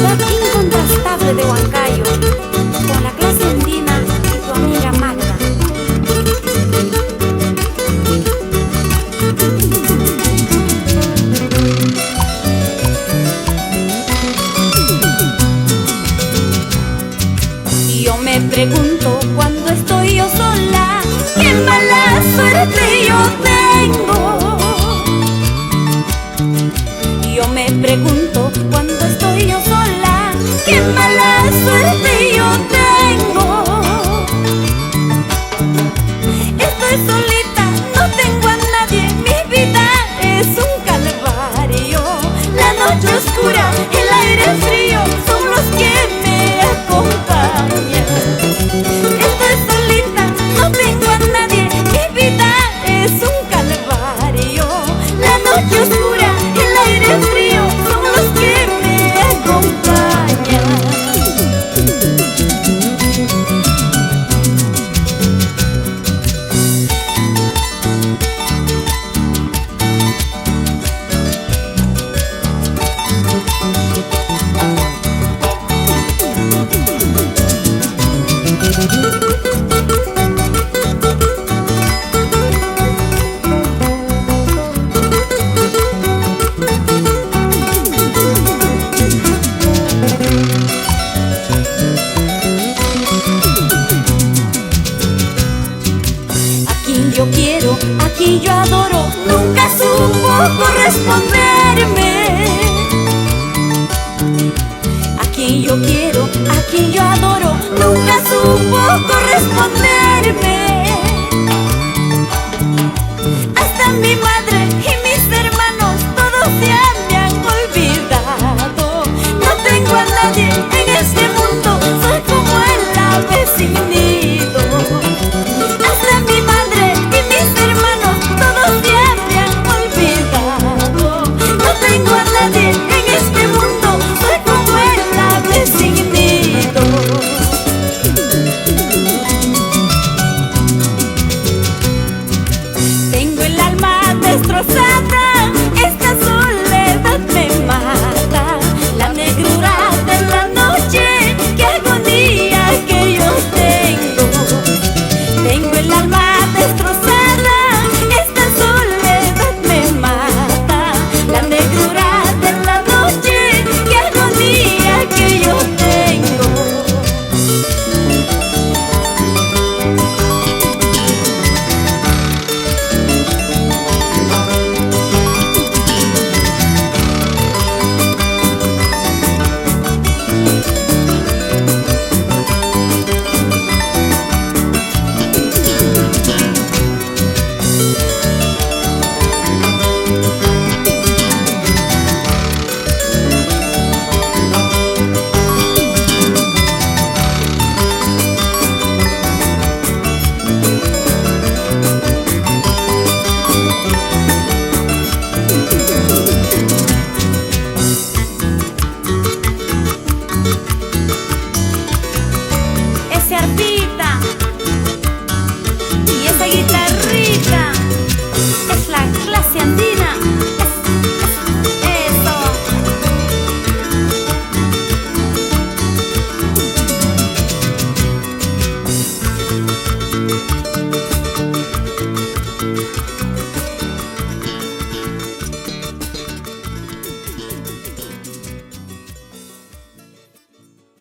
ciudad incontrastable de Huancayo, con la clase andina y tu amiga Magda. Y yo me pregunto cuando estoy yo sola, qué mala suerte yo tengo. Y yo me pregunto cuando estoy yo sola, qué mala suerte yo tengo. Estoy solita, no tengo a nadie, mi vida es un calvario. La noche oscura, el aire frío son los que me acompañan. Estoy solita, no tengo a nadie, mi vida es un calvario. La noche oscura, el aire frío son los que me acompañan. Yo quiero, a quien yo adoro, nunca supo corresponderme. A quien yo quiero, a quien yo adoro, nunca supo corresponderme.